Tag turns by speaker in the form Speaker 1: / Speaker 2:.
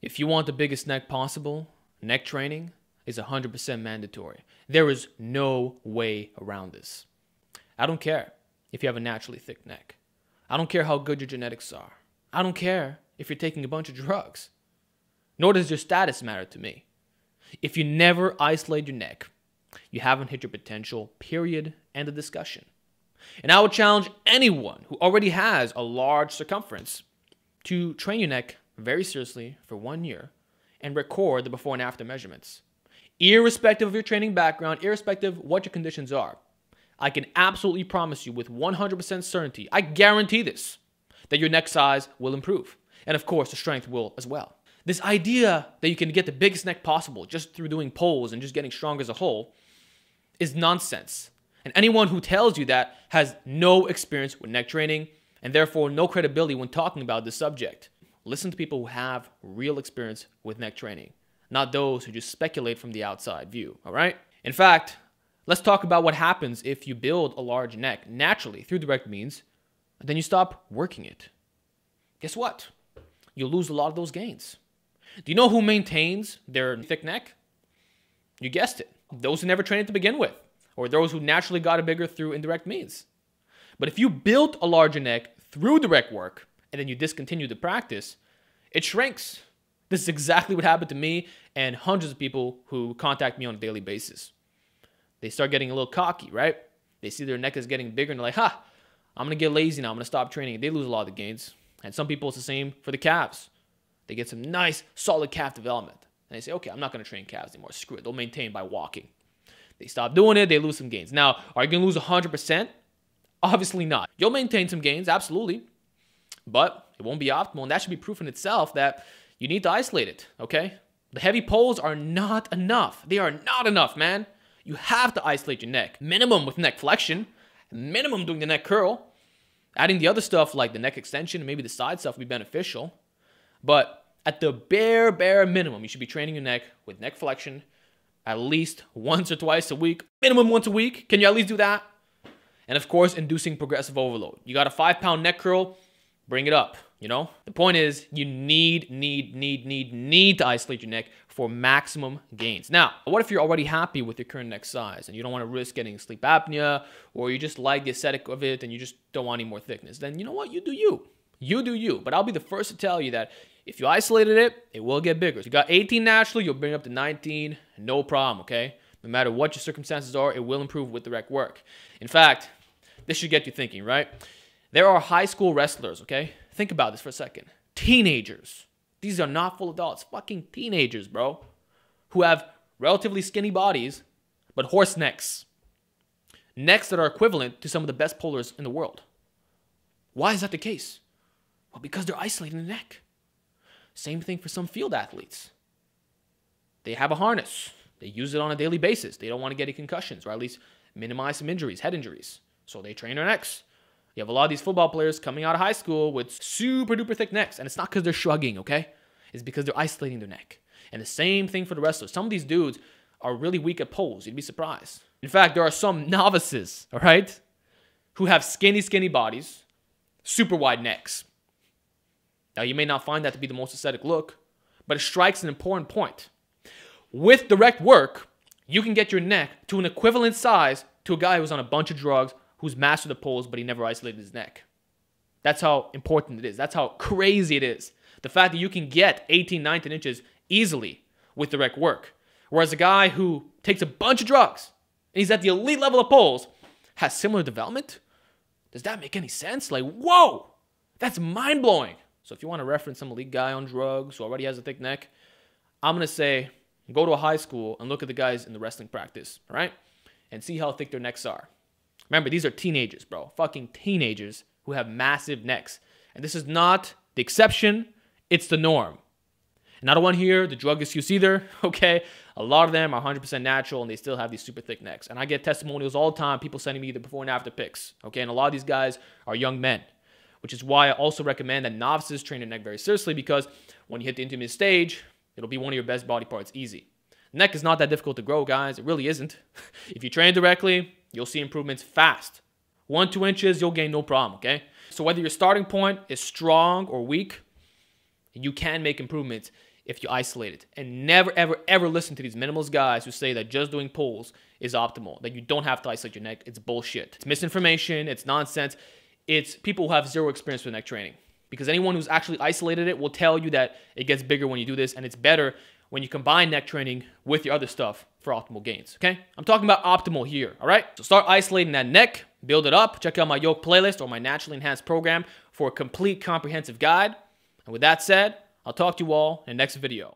Speaker 1: If you want the biggest neck possible, neck training is 100% mandatory. There is no way around this. I don't care if you have a naturally thick neck. I don't care how good your genetics are. I don't care if you're taking a bunch of drugs. Nor does your status matter to me. If you never isolate your neck, you haven't hit your potential, period, end of discussion. And I would challenge anyone who already has a large circumference to train your neck very seriously for 1 year and record the before and after measurements. Irrespective of your training background, irrespective of what your conditions are, I can absolutely promise you with 100% certainty, I guarantee this, that your neck size will improve. And of course, the strength will as well. This idea that you can get the biggest neck possible just through doing pulls and just getting stronger as a whole is nonsense. And anyone who tells you that has no experience with neck training and therefore no credibility when talking about this subject. Listen to people who have real experience with neck training, not those who just speculate from the outside view, all right? In fact, let's talk about what happens if you build a large neck naturally through direct means, and then you stop working it. Guess what? You'll lose a lot of those gains. Do you know who maintains their thick neck? You guessed it. Those who never trained to begin with, or those who naturally got it bigger through indirect means. But if you built a larger neck through direct work, and then you discontinue the practice, it shrinks. This is exactly what happened to me and hundreds of people who contact me on a daily basis. They start getting a little cocky, right? They see their neck is getting bigger and they're like, I'm going to get lazy now. I'm going to stop training. They lose a lot of the gains. And some people, it's the same for the calves. They get some nice, solid calf development. And they say, okay, I'm not going to train calves anymore. Screw it. They'll maintain by walking. They stop doing it. They lose some gains. Now, are you going to lose 100%? Obviously not. You'll maintain some gains, absolutely. But it won't be optimal. And that should be proof in itself that you need to isolate it, okay? The heavy pulls are not enough. They are not enough, man. You have to isolate your neck. Minimum with neck flexion. Minimum doing the neck curl. Adding the other stuff like the neck extension and maybe the side stuff would be beneficial. But at the bare minimum, you should be training your neck with neck flexion at least once or twice a week. Minimum once a week. Can you at least do that? And of course, inducing progressive overload. You got a 5-pound neck curl, bring it up, you know? The point is you need to isolate your neck for maximum gains. Now, what if you're already happy with your current neck size and you don't want to risk getting sleep apnea, or you just like the aesthetic of it and you just don't want any more thickness? Then you know what? You do you. You do you. But I'll be the first to tell you that if you isolated it, it will get bigger. If you got 18 naturally, you'll bring it up to 19, no problem, okay? No matter what your circumstances are, it will improve with direct work. In fact, this should get you thinking, right? There are high school wrestlers, okay? Think about this for a second. Teenagers. These are not full adults. Fucking teenagers, bro. Who have relatively skinny bodies, but horse necks. Necks that are equivalent to some of the best pullers in the world. Why is that the case? Well, because they're isolating the neck. Same thing for some field athletes. They have a harness. They use it on a daily basis. They don't want to get any concussions, or at least minimize some injuries, head injuries. So they train their necks. You have a lot of these football players coming out of high school with super duper thick necks. And it's not because they're shrugging, okay? It's because they're isolating their neck. And the same thing for the wrestlers. Some of these dudes are really weak at pulls. You'd be surprised. In fact, there are some novices, all right, who have skinny bodies, super wide necks. Now, you may not find that to be the most aesthetic look, but it strikes an important point. With direct work, you can get your neck to an equivalent size to a guy who's on a bunch of drugs, who's mastered the pulls, but he never isolated his neck. That's how important it is. That's how crazy it is. The fact that you can get 18, 19 inches easily with direct work. Whereas a guy who takes a bunch of drugs and he's at the elite level of pulls has similar development? Does that make any sense? Like, whoa, that's mind-blowing. So if you want to reference some elite guy on drugs who already has a thick neck, I'm going to say go to a high school and look at the guys in the wrestling practice, all right? And see how thick their necks are. Remember, these are teenagers, bro. Fucking teenagers who have massive necks. And this is not the exception, it's the norm. And I don't want to hear the drug excuse either, okay? A lot of them are 100% natural and they still have these super thick necks. And I get testimonials all the time, people sending me the before and after pics, okay? And a lot of these guys are young men, which is why I also recommend that novices train their neck very seriously, because when you hit the intermediate stage, it'll be one of your best body parts easy. Neck is not that difficult to grow, guys. It really isn't. If you train directly, you'll see improvements fast. 1-2 inches, you'll gain no problem, okay? So whether your starting point is strong or weak, you can make improvements if you isolate it. And never, ever, ever listen to these minimalist guys who say that just doing pulls is optimal, that you don't have to isolate your neck. It's bullshit. It's misinformation. It's nonsense. It's people who have zero experience with neck training. Because anyone who's actually isolated it will tell you that it gets bigger when you do this, and it's better when you combine neck training with your other stuff for optimal gains, okay? I'm talking about optimal here, all right? So start isolating that neck, build it up, check out my yoke playlist or my naturally enhanced program for a complete comprehensive guide. And with that said, I'll talk to you all in the next video.